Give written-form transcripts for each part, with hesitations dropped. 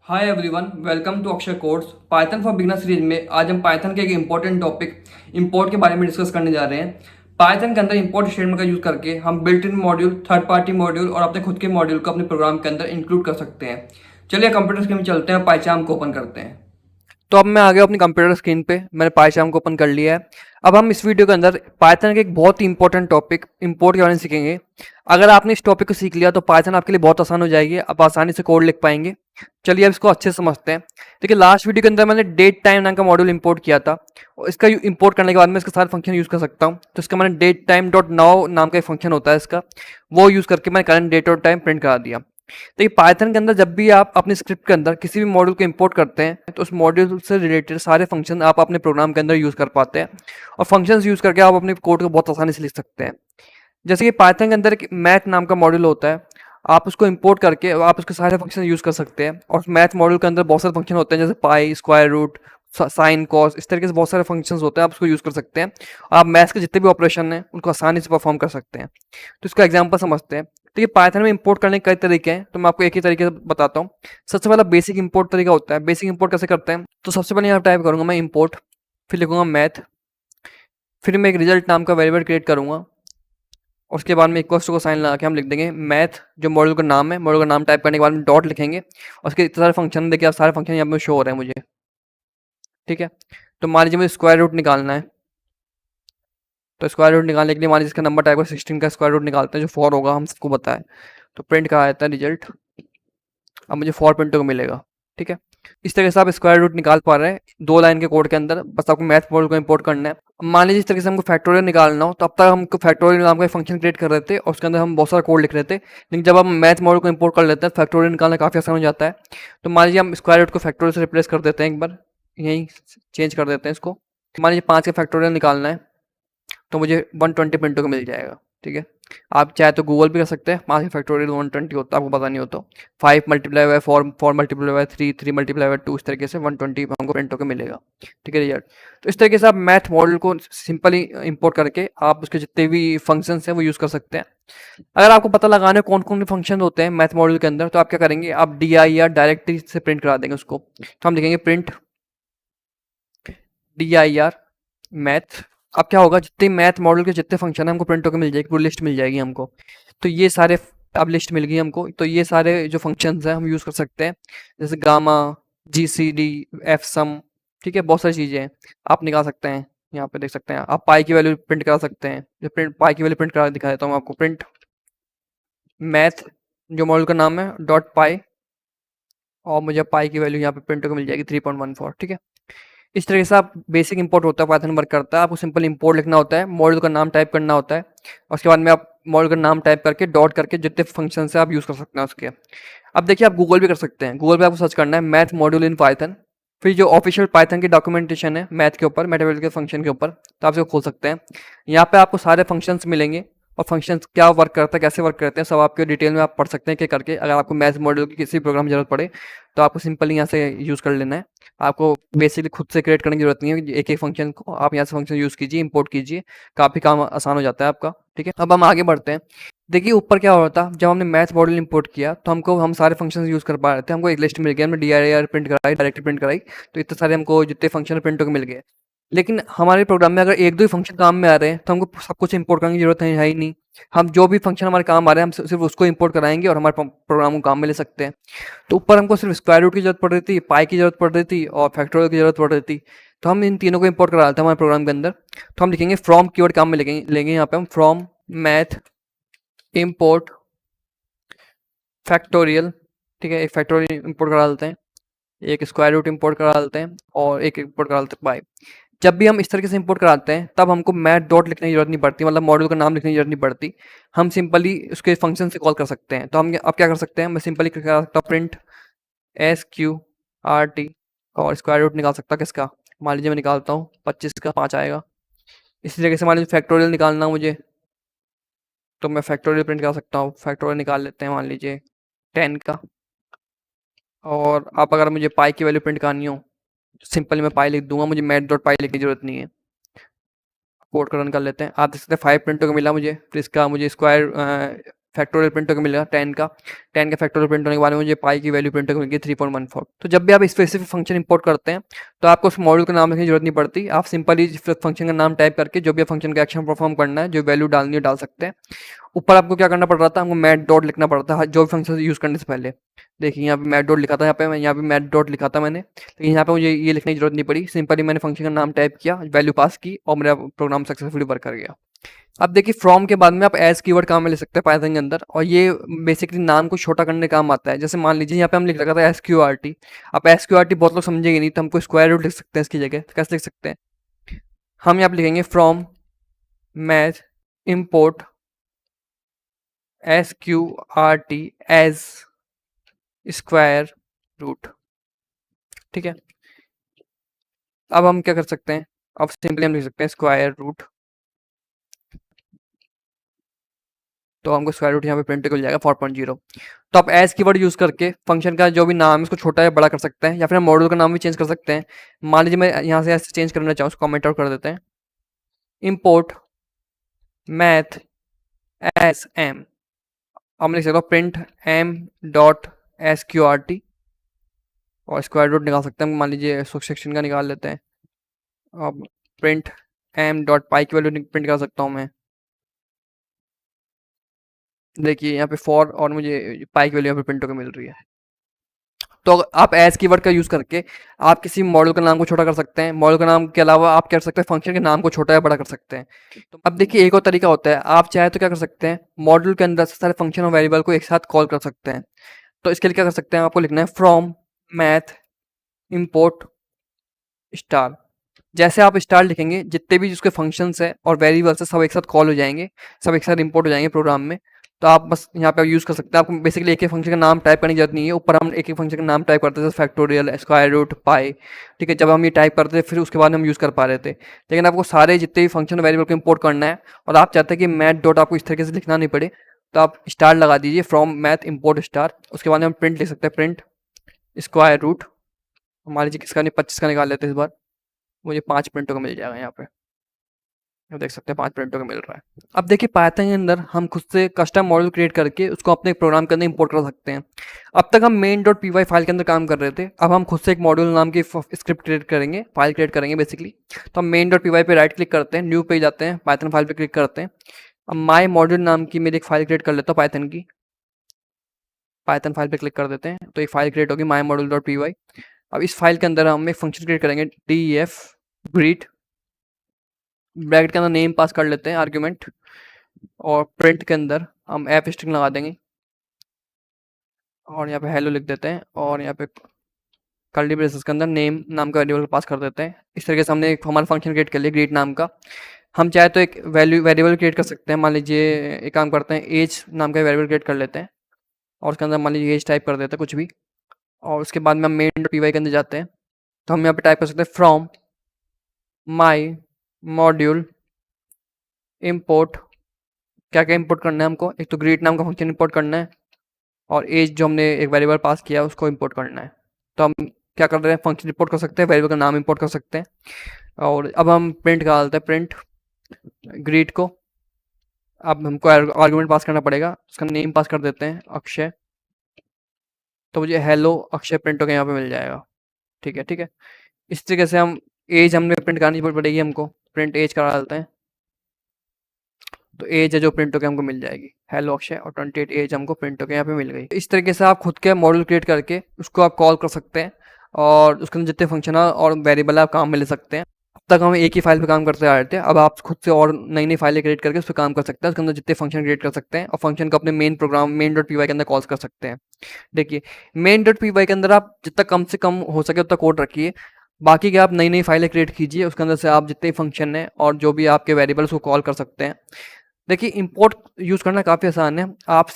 Hi everyone, welcome to अक्षर course Python for beginner series में आज हम पाइथन के एक इंपॉर्टेंट टॉपिक इंपोर्ट के बारे में डिस्कस करने जा रहे हैं। पाइथन के अंदर इंपोर्ट स्टेटमेंट का यूज करके हम built in module, third party module और अपने खुद के मॉड्यूल को अपने प्रोग्राम के अंदर इंक्लूड कर सकते हैं। चलिए कंप्यूटर स्क्रीन में चलते हैं और पाइचाम को ओपन करते हैं। तो अब मैं आ गया अपनी कंप्यूटर स्क्रीन पे, मैंने पाइचाम को ओपन कर लिया है। अब हम इस वीडियो के अंदर पाइथन के एक बहुत ही इंपॉर्टेंट टॉपिक इंपोर्ट के बारे में सीखेंगे। अगर आपने इस टॉपिक को सीख लिया तो पाइथन आपके लिए बहुत आसान हो जाएगी, आप आसानी से कोड लिख पाएंगे। चलिए अब इसको अच्छे से समझते हैं। देखिए, लास्ट वीडियो के अंदर मैंने डेट टाइम नाम का मॉड्यूल इंपोर्ट किया था और इसका इंपोर्ट करने के बाद मैं इसके सारे फंक्शन यूज़ कर सकता हूँ। तो इसका मैंने डेट टाइम डॉट नाउ नाम का एक फंक्शन होता है इसका, वो यूज़ करके मैंने करंट डेट और टाइम प्रिंट करा दिया। देखिए, पाइथन के अंदर जब भी आप अपने स्क्रिप्ट के अंदर किसी भी मॉड्यूल को इंपोर्ट करते हैं तो उस मॉड्यूल से रिलेटेड सारे फंक्शन आप अपने प्रोग्राम के अंदर यूज़ कर पाते हैं और फंक्शंस यूज़ करके आप अपने कोड को बहुत आसानी से लिख सकते हैं। जैसे कि पाइथन के अंदर एक मैथ नाम का मॉड्यूल होता है, आप उसको इंपोर्ट करके आप उसके सारे फंक्शन यूज़ कर सकते हैं। और मैथ मॉड्यूल के अंदर बहुत सारे फंक्शन होते हैं, जैसे पाई, स्क्वायर रूट, साइन, कॉस, इस तरीके से बहुत सारे फंक्शंस होते हैं, आप उसको यूज़ कर सकते हैं। आप मैथ्स के जितने भी ऑपरेशन हैं उनको आसानी से परफॉर्म कर सकते हैं। तो इसका एग्जाम्पल समझते हैं। तो ये पाइथन में इंपोर्ट करने के कई तरीके हैं, तो मैं आपको एक ही तरीके से बताता हूँ। सबसे पहला बेसिक इंपोर्ट तरीका होता है। बेसिक इंपोर्ट कैसे करते हैं, तो सबसे पहले यहाँ टाइप करूँगा मैं इंपोर्ट, फिर लिखूंगा मैथ, फिर मैं एक रिजल्ट नाम का वेरिएबल क्रिएट करूँगा। उसके बाद में इक्वल टू का साइन लगा के हम लिख देंगे मैथ, जो मॉड्यूल का नाम है। मॉड्यूल का नाम टाइप करने के बाद में डॉट लिखेंगे और उसके इतने सारे फंक्शन, देखिए सारे फंक्शन यहाँ पे शो हो रहे हैं मुझे, ठीक है। तो मान लीजिए मुझे स्क्वायर रूट निकालना है, तो स्क्वायर रूट निकालने के लिए मान लीजिए इसका नंबर टाइप कर 16 का स्क्वायर रूट निकालते हैं, जो 4 होगा, हम सबको पता है। तो प्रिंट करा देता है रिजल्ट। अब मुझे 4 प्रिंट को मिलेगा, ठीक है। इस तरह से आप स्क्वायर रूट निकाल पा रहे हैं 2 लाइन के कोड के अंदर, बस आपको मैथ मॉड्यूल को इंपोर्ट करना है। अब मान लीजिए इस तरीके से हमको फैक्टोरियल निकालना हो, तो अब तक हमको फैक्टोरियल नाम का फंक्शन क्रिएट कर रहे थे और उसके अंदर हम बहुत सारा कोड लिख रहे थे। लेकिन जब हम मैथ मॉड्यूल को इंपोर्ट कर लेते हैं, फैक्टोरियल निकालना काफ़ी आसान हो जाता है। तो मान लीजिए हम स्क्वायर रूट को फैक्टोरियल से रिप्लेस कर देते हैं, एक बार यहीं चेंज कर देते हैं इसको। मान लीजिए 5 का फैक्टोरियल निकालना है, तो मुझे 120 पिंटो का मिल जाएगा, ठीक है। आप चाहे तो गूगल भी कर सकते हैं, 5 फैक्टोरियल 120 होता है, आपको पता नहीं हो तो 5 multiply by 4, 4 multiply by 3, 3 multiply by 2, इस तरीके से 120 हमको प्रिंट होकर मिलेगा, ठीक है रिजल्ट। तो इस तरीके से आप मैथ मॉडल को सिंपली इंपोर्ट करके आप उसके जितने भी फंक्शन हैं वो यूज़ कर सकते हैं। अगर आपको पता लगाना है कौन कौन से फंक्शन होते हैं मैथ मॉडल के अंदर, तो आप क्या करेंगे, आप DIR डायरेक्टली से प्रिंट करा देंगे उसको। तो हम लिखेंगे प्रिंट DIR मैथ। अब क्या होगा, जितने मैथ मॉडल के जितने फंक्शन है हमको प्रिंट होकर मिल जाएगी, पूरी लिस्ट मिल जाएगी हमको। तो ये सारे, अब लिस्ट मिल गई हमको, तो ये सारे जो फंक्शंस हैं हम यूज़ कर सकते हैं, जैसे गामा, GCD, एफ सम, ठीक है। बहुत सारी चीज़ें हैं आप निकाल सकते हैं। यहाँ पे देख सकते हैं, आप पाई की वैल्यू प्रिंट करा सकते हैं। जो प्रिंट पाई की वैल्यू प्रिंट करा दिखा देता हूँ आपको। प्रिंट मैथ, जो मॉडल का नाम है, डॉट पाई, और मुझे पाई की वैल्यू यहाँ पे प्रिंट होकर मिल जाएगी 3.14, ठीक है। इस तरीके से आप बेसिक इंपोर्ट होता है, पाइथन वर्क करता है। आपको सिंपल इंपोर्ट लिखना होता है, मॉड्यूल का नाम टाइप करना होता है और उसके बाद में आप मॉड्यूल का नाम टाइप करके डॉट करके जितने फंक्शन से आप यूज़ कर सकते हैं उसके। अब देखिए, आप गूगल भी कर सकते हैं। गूगल पे आपको सर्च करना है मैथ मॉड्यूल इन पाइथन, फिर जो ऑफिशियल पाइथन की डॉक्यूमेंटेशन है मैथ के ऊपर, मैथमेटिकल फंक्शन के ऊपर, तो आप इसको खोल सकते हैं। यहाँ पे आपको सारे फंक्शंस मिलेंगे और फंक्शंस क्या वर्क करता है, कैसे वर्क करते हैं, सब आपके डिटेल में आप पढ़ सकते हैं कि करके। अगर आपको मैथ मॉड्यूल की किसी प्रोग्राम की जरूरत पड़े तो आपको सिंपली यहाँ से यूज़ कर लेना है। आपको बेसिकली खुद से क्रिएट करने की जरूरत नहीं है, एक एक फंक्शन को आप यहाँ से फंक्शन यूज़ कीजिए, इंपोर्ट कीजिए, काफ़ी काम आसान हो जाता है आपका, ठीक है। अब हम आगे बढ़ते हैं। देखिए ऊपर क्या हो रहा था, जब हमने मैथ मॉड्यूल इंपोर्ट किया तो हम सारे फंक्शंस यूज़ कर पा रहे थे। हमको एक लिस्ट मिल गया, हमने DIR प्रिंट कराई, डायरेक्टली प्रिंट कराई, तो इतने सारे हमको जितने फंक्शन प्रिंट होकर मिल गए। लेकिन हमारे प्रोग्राम में अगर एक दो ही फंक्शन काम में आ रहे हैं तो हमको सब कुछ इंपोर्ट करने की जरूरत है ही नहीं। हम जो भी फंक्शन हमारे काम आ रहे हैं हम सिर्फ उसको इंपोर्ट कराएंगे और हमारे प्रोग्राम को काम में ले सकते हैं। तो ऊपर हमको सिर्फ स्क्वायर रूट की जरूरत पड़ रही थी, पाई की जरूरत पड़ रही थी और फैक्टोरियल की जरूरत पड़ रही थी। तो हम इन तीनों को इंपोर्ट करा लेते हैं हमारे प्रोग्राम के अंदर। तो हम लिखेंगे फ्रॉम कीवर्ड काम में लेंगे यहाँ पे हम फ्रॉम मैथ इंपोर्ट फैक्टोरियल, ठीक है। एक फैक्टोरियल इंपोर्ट करा देते हैं, एक स्क्वायर रूट इंपोर्ट करा देते हैं और एक इंपोर्ट करा देते हैं पाई। जब भी हम इस तरीके से इंपोर्ट कराते हैं तब हमको मैथ डॉट लिखने की जरूरत नहीं पड़ती, मतलब मॉड्यूल का नाम लिखने की जरूरत नहीं पड़ती। हम सिंपली उसके फंक्शन से कॉल कर सकते हैं। तो हम अब क्या कर सकते हैं, मैं सिंपली करा सकता हूँ प्रिंट SQRT और स्क्वायर रूट निकाल सकता किसका, मान लीजिए मैं निकालता हूँ 25 का 5 आएगा। इसी तरीके से मान लीजिए फैक्टोरियल निकालना मुझे, तो मैं फैक्टोरियल प्रिंट कर सकता हूँ। फैक्टोरियल निकाल लेते हैं मान लीजिए 10 का। और अब अगर मुझे पाई की वैल्यू प्रिंट करनी हो, सिंपली मैं पाई लिख दूंगा, मुझे मैथ डॉट पाई लिखने की जरूरत नहीं है। कोड को रन कर लेते हैं, आप देख सकते हैं 5 प्रिंट को मिला मुझे। फिर इसका मुझे स्क्वायर फैक्टोरियल प्रिंट होकर मिलेगा 10 का फैक्टोरियल प्रिंट होने के बाद में मुझे पाई की वैल्यू प्रिंट होकर मिलेगी 3.14। तो जब भी आप स्पेसिफिक फंक्शन इंपोर्ट करते हैं तो आपको उस मॉड्यूल का नाम लिखने की जरूरत नहीं पड़ती, आप सिंपली फंक्शन का नाम टाइप करके जो भी फंक्शन का एक्शन परफॉर्म करना है, जो वैल्यू डालनी है डाल सकते हैं। ऊपर आपको क्या करना पड़ रहा था, हमको मैट डॉट लिखना पड़ता था जो भी फंक्शन यूज करने से पहले। देखिए यहाँ पे मैट डॉट लिखा था, यहाँ पे मैट डॉट लिखा था मैंने, लेकिन यहाँ पे मुझे ये लिखने की जरूरत नहीं पड़ी, सिंपली मैंने फंक्शन का नाम टाइप किया, वैल्यू पास की और मेरा प्रोग्राम सक्सेसफुली वर्क कर गया। अब देखिए फ्रॉम के बाद में आप एज कीवर्ड काम में ले सकते हैं पाइथन के अंदर, और ये बेसिकली नाम को छोटा करने का काम आता है। जैसे मान लीजिए यहाँ पे हम लिख रखा था SQRT, अब SQRT बहुत लोग समझेंगे नहीं तो हमको स्क्वायर रूट लिख सकते हैं इसकी जगह। तो कैसे लिख सकते हैं, हम यहाँ पे लिखेंगे from math import SQRT as square root. ठीक है, अब हम क्या कर सकते हैं, अब सिंपली हम लिख सकते हैं स्क्वायर रूट, तो हमको स्क्वायर रूट यहाँ पे प्रिंट हो जाएगा 4.0। तो आप एज कीवर्ड यूज करके फंक्शन का जो भी नाम है उसको छोटा या बड़ा कर सकते हैं, या फिर हम मॉड्यूल का नाम भी चेंज कर सकते हैं। मान लीजिए मैं यहाँ से ऐसे चेंज करना चाहूँ, उसको कमेंट आउट कर देते हैं, इम्पोर्ट मैथ एस एम, हम लिख सकते हो प्रिंट एम डॉट SQRT, और स्क्वायर रूट निकाल सकते हैं, मान लीजिए सेक्शन का निकाल लेते हैं। अब प्रिंट एम डॉट पाई की वैल्यू प्रिंट कर सकता हूँ मैं, देखिए यहाँ पे 4 और मुझे पाई की वैल्यू यहाँ पे प्रिंट होकर मिल रही है। तो आप एज कीवर्ड का यूज करके आप किसी मॉडल का नाम को छोटा कर सकते हैं, मॉडल का नाम के अलावा आप क्या कर सकते हैं, फंक्शन के नाम को छोटा या बड़ा कर सकते हैं। तो अब देखिए एक और तरीका होता है, आप चाहे तो क्या कर सकते हैं, मॉडल के अंदर से सारे फंक्शन और वेरिएबल को एक साथ कॉल कर सकते हैं। तो इसके लिए क्या कर सकते हैं, आपको लिखना है फ्रॉम मैथ इम्पोर्ट स्टार। जैसे आप स्टार लिखेंगे जितने भी उसके फंक्शंस है और वेरिएबल्स है सब एक साथ कॉल हो जाएंगे, सब एक साथ इंपोर्ट हो जाएंगे प्रोग्राम में। तो आप बस यहाँ पे यूज़ कर सकते हैं, आपको बेसिकली एक एक फंक्शन का नाम टाइप करने की जरूरत नहीं है, ऊपर हम एक एक फंक्शन का नाम टाइप करते थे, फैक्टोरियल, स्क्वायर रूट, पाई। ठीक है, जब हम ये टाइप करते थे फिर उसके बाद हम यूज़ कर पा रहे थे, लेकिन आपको सारे जितने भी फंक्शन वेरिएबल को इंपोर्ट करना है और आप चाहते हैं कि मैथ डॉट आपको इस तरीके से लिखना नहीं पड़े, तो आप स्टार लगा दीजिए, फ्रॉम मैथ इम्पोर्ट स्टार। उसके बाद हम प्रिंट लिख सकते हैं, प्रिंट स्क्वायर रूट, मान लीजिए किसका नहीं 25 का निकाल लेते हैं इस बार, मुझे 5 प्रिंटों का मिल जाएगा यहाँ पे, देख सकते हैं 5 प्रिंटों का मिल रहा है। अब देखिए पाइथन के अंदर हम खुद से कस्टम मॉडल क्रिएट करके उसको अपने प्रोग्राम के अंदर इंपोर्ट कर सकते हैं। अब तक हम main.py फाइल के अंदर काम कर रहे थे, अब हम खुद से एक मॉड्यूल नाम की स्क्रिप्ट क्रिएट करेंगे, फाइल क्रिएट करेंगे बेसिकली। तो हम main.py पे राइट क्लिक करते हैं, न्यू पे जाते हैं, पाइथन फाइल पे क्लिक करते हैं। अब माई मॉड्यूल नाम की मेरी एक फाइल क्रिएट कर लेता हूँ पाइथन की, पाइथन फाइल पे क्लिक कर देते हैं तो एक फाइल क्रिएट होगी my_module.py। अब इस फाइल के अंदर हम एक फंक्शन क्रिएट करेंगे def greet, ब्रैकेट के अंदर नेम पास कर लेते हैं आर्ग्यूमेंट, और प्रिंट के अंदर हम एफ स्ट्रिंग लगा देंगे और यहाँ पे हेलो लिख देते हैं, और यहाँ पे कर्ली ब्रेसेस के अंदर नेम नाम का वेरिएबल पास कर देते हैं। इस तरीके से हमने एक हमारा फंक्शन क्रिएट कर लिया ग्रीट नाम का। हम चाहे तो एक वेरिएबल क्रिएट कर सकते हैं, मान लीजिए एक काम करते हैं, एज नाम का वेरिएबल क्रिएट कर लेते हैं और उसके अंदर मान लीजिए एज टाइप कर देते हैं कुछ भी, और उसके बाद में हम main.py के अंदर जाते हैं तो हम यहाँ पे टाइप कर सकते हैं फ्रॉम माई मॉड्यूल इम्पोर्ट, क्या क्या इंपोर्ट करना है हमको, एक तो ग्रीट नाम का फंक्शन इंपोर्ट करना है और एज जो हमने एक वेरिएबल पास किया उसको इंपोर्ट करना है। तो हम क्या कर रहे हैं, फंक्शन इंपोर्ट कर सकते हैं, वेरिएबल का नाम इंपोर्ट कर सकते हैं, और अब हम प्रिंट का डालते हैं, प्रिंट ग्रीट को। अब हमको आर्गुमेंट पास करना पड़ेगा, उसका नेम पास कर देते हैं अक्षय, तो मुझे हेलो अक्षय प्रिंट होकर यहाँ पे मिल जाएगा। ठीक है, ठीक है, इस तरीके से हम एज हमने प्रिंट करनी पड़ेगी हमको, प्रिंट एज करा डालते हैं तो एज है जो प्रिंट होकर हमको मिल जाएगी, हेलो अक्षय, और 28 एज हमको प्रिंट होकर यहाँ पे मिल गई। इस तरीके से आप खुद के मॉडल क्रिएट करके उसको आप कॉल कर सकते हैं और उसके अंदर जितने फंक्शन और वेरिएबल आप काम में ले सकते हैं। अब तक हम एक ही फाइल पे काम करते आ रहे थे, अब आप खुद से और नई नई फाइलें क्रिएट करके उस पर काम कर सकते हैं, उसके अंदर जितने फंक्शन क्रिएट कर सकते हैं और फंक्शन को अपने मेन प्रोग्राम main.py के अंदर कॉल कर सकते हैं। देखिए main.py के अंदर आप जितना कम से कम हो सके उतना कोड रखिए, बाकी के आप नई नई फाइलें क्रिएट कीजिए, उसके अंदर से आप जितने फंक्शन हैं और जो भी आपके वेरिएबल्स को कॉल कर सकते हैं। देखिए इंपोर्ट यूज़ करना काफ़ी आसान है, आप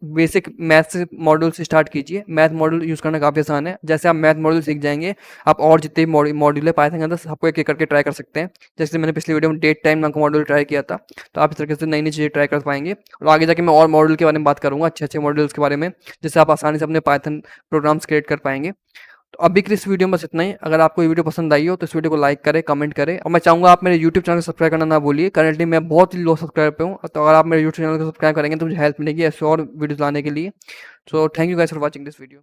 बेसिक मैथ से मॉड्यूल से स्टार्ट कीजिए, मैथ मॉड्यूल यूज़ करना काफ़ी आसान है। जैसे आप मैथ मॉड्यूल सीख जाएंगे आप और जितने भी मॉड्यूल है पाइथन के अंदर सबको एक एक करके ट्राई कर सकते हैं। जैसे मैंने पिछली वीडियो में डेट टाइम नाम का मॉड्यूल ट्राई किया था, तो आप इस तरीके से नई नई चीज़ें ट्राई कर पाएंगे। और आगे जाके मैं और मॉड्यूल के बारे में बात करूँगा, अच्छे अच्छे मॉड्यूल्स के बारे में, जिससे आप आसानी से अपने पाइथन प्रोग्राम्स क्रिएट कर पाएंगे। तो अभी के लिए इस वीडियो में बस इतना ही। अगर आपको ये वीडियो पसंद आई हो तो इस वीडियो को लाइक करें, कमेंट करें और मैं चाहूँगा आप मेरे यूट्यूब चैनल को सब्सक्राइब करना ना भूलिए। करंटली मैं बहुत ही लो सब्सक्राइबर पे हूँ, तो अगर आप मेरे यूट्यूब चैनल को सब्सक्राइब करेंगे तो मुझे हेल्प मिलेगी ऐसे और वीडियोज़ लाने के लिए। So thank you guys for watching this video.